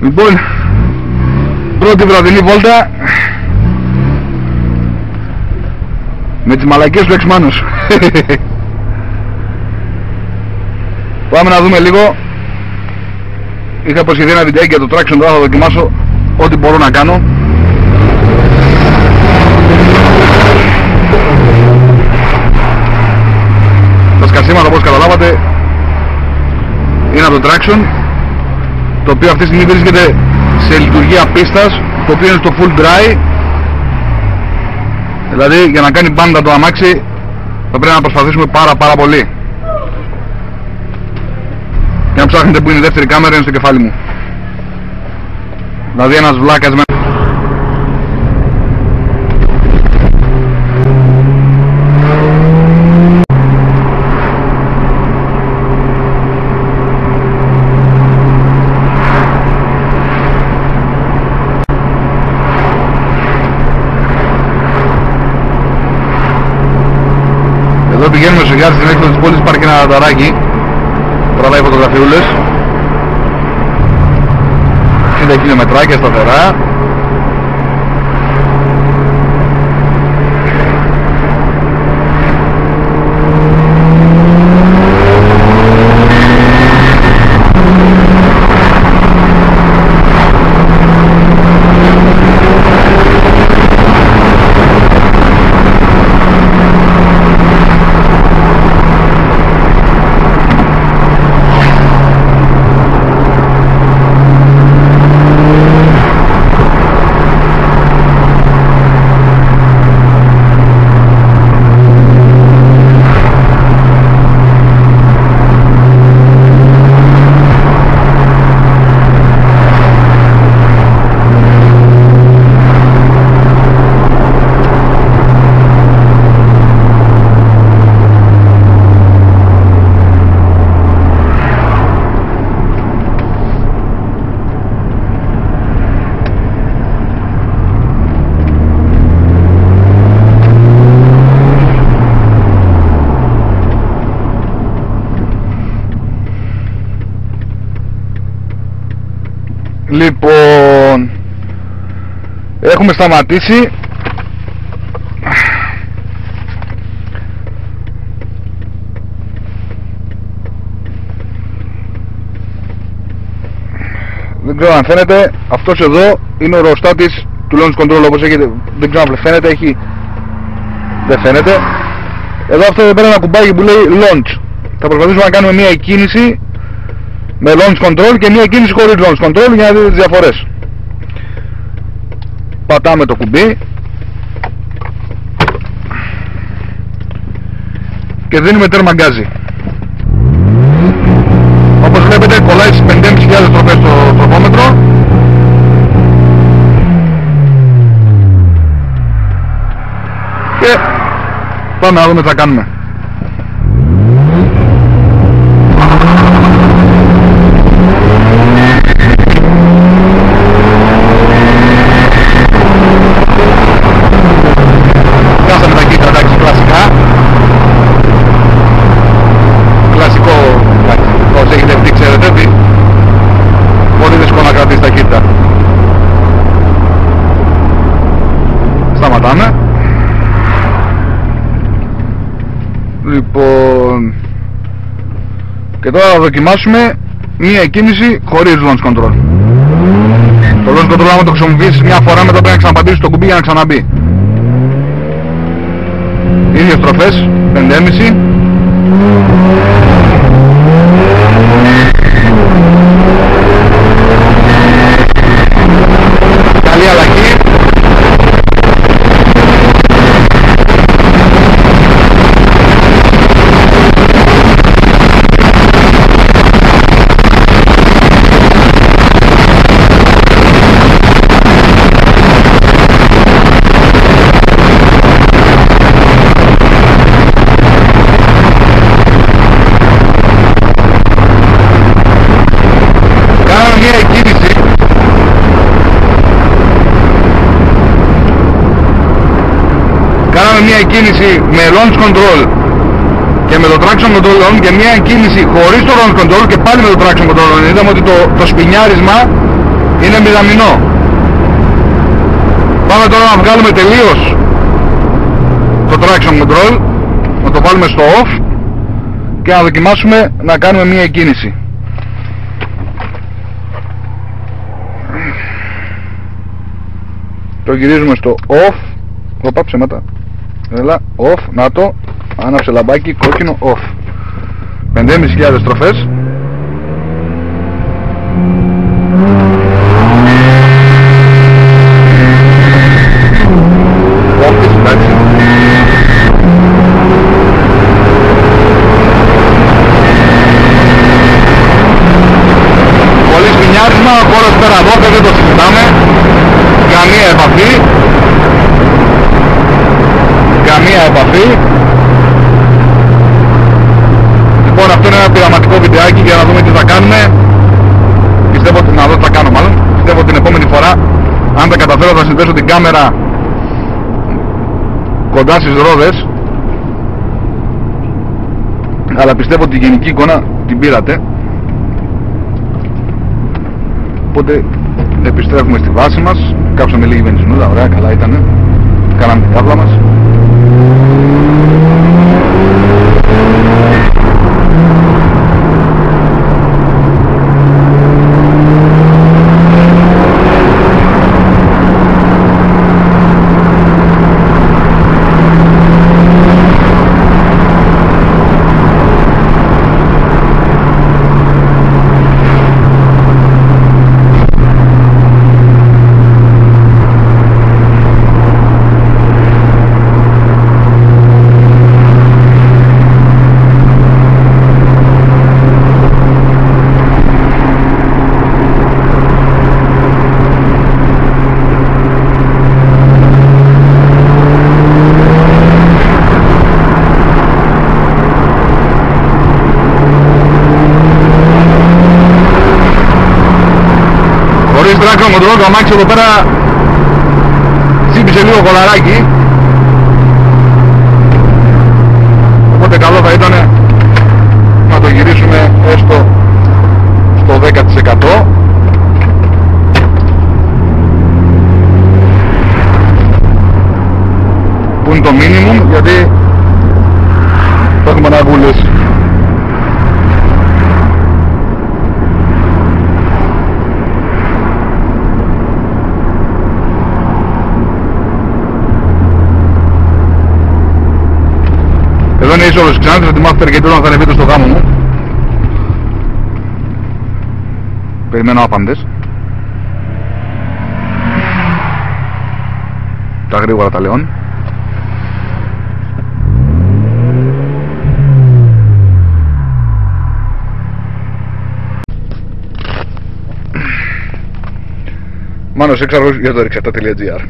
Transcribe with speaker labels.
Speaker 1: Λοιπόν, πρώτη βραδινή βόλτα με τις μαλακίες του εξμάνους. Πάμε να δούμε λίγο. Είχα προσχεθεί ένα βιντεάκι για το traction, τώρα θα δοκιμάσω ό,τι μπορώ να κάνω. Τα σκασίματα, όπως καταλάβατε, είναι από το traction, το οποίο αυτή τη στιγμή βρίσκεται σε λειτουργία πίστας, το οποίο είναι στο full dry. Δηλαδή για να κάνει μπάντα το αμάξι θα πρέπει να προσπαθήσουμε πάρα πολύ. Και να ψάχνετε που είναι η δεύτερη κάμερα, είναι στο κεφάλι μου. Δηλαδή ένας βλάκας με... Εδώ πηγαίνουμε στο Γιάννη, στην έξοδο της πόλης, υπάρχει ένα δαράκι. Τραβάει φωτογραφιούλες. 60 χιλιομετράκια σταθερά. Λοιπόν, έχουμε σταματήσει. Δεν ξέρω αν φαίνεται, αυτός εδώ είναι ο ροστάτης του launch control, όπως έχετε, δεν ξέρω αν φαίνεται, έχει... δεν φαίνεται. Εδώ αυτό εδώ πέρα είναι ένα κουμπάκι που λέει launch. Θα προσπαθήσουμε να κάνουμε μια κίνηση με launch control και μια κίνηση χωρίς launch control για να δείτε τις διαφορές. Πατάμε το κουμπί και δίνουμε τέρμα γκάζι. Όπως βλέπετε κολλάει στις 5.500 τροπές το τροπόμετρο. Και πάμε να δούμε τι θα κάνουμε. Σταματάμε. Λοιπόν, και τώρα θα δοκιμάσουμε μία κίνηση χωρίς launch control. Το launch control, άμα το χρησιμοποιήσεις μια φορά, μετά πρέπει να ξαναπατήσεις το κουμπί για να ξαναμπεί. Ίδιες στροφές, 5,5. Καλή αλλαγή. Κάναμε μια κίνηση με launch control και με το traction control on και μια κίνηση χωρίς το launch control και πάλι με το traction control on. Είδαμε ότι το σπινιάρισμα είναι μηδαμινό. Πάμε τώρα να βγάλουμε τελείως το traction control, να το βάλουμε στο off και να δοκιμάσουμε να κάνουμε μία κίνηση. Το γυρίζουμε στο off. Οπα, ψέματα. Έλα, off, να το. Άναψε λαμπάκι, κόκκινο, off. 5.500 στροφές. Εντάξει. Πολύ σπινιάρισμα, ο χώρος πέρα εδώ, δεν το συζητάμε. Καμία επαφή. Καμία επαφή. Λοιπόν, αυτό είναι ένα πειραματικό βιντεάκι για να δούμε τι θα κάνουμε. Πιστεύω ότι, να δω τι θα κάνω μάλλον. Πιστεύω την επόμενη φορά, αν τα καταφέρω, θα συνδέσω την κάμερα κοντά στις ρόδες. Αλλά πιστεύω ότι τη γενική εικόνα την πήρατε. Οπότε επιστρέφουμε στη βάση μας. Κάψαμε λίγη βενζινούλα, ωραία, καλά ήτανε. Κάναμε την κάβλα μας. Traction control, το αμάξι εδώ πέρα σύμπησε λίγο κολαράκι, οπότε καλό θα ήταν να το γυρίσουμε έστω στο 10%, που είναι το minimum, γιατί το έχουμε να βουλήσει. Εδώ είναι ίσως Ξάνθης, θα τη μάθετε γιατί όταν θα ανεβείτε στο γάμο μου. Περιμένω άπαντες. Τα γρήγορα τα λεών. Μάνος Έξαρχος για το rexeta.gr.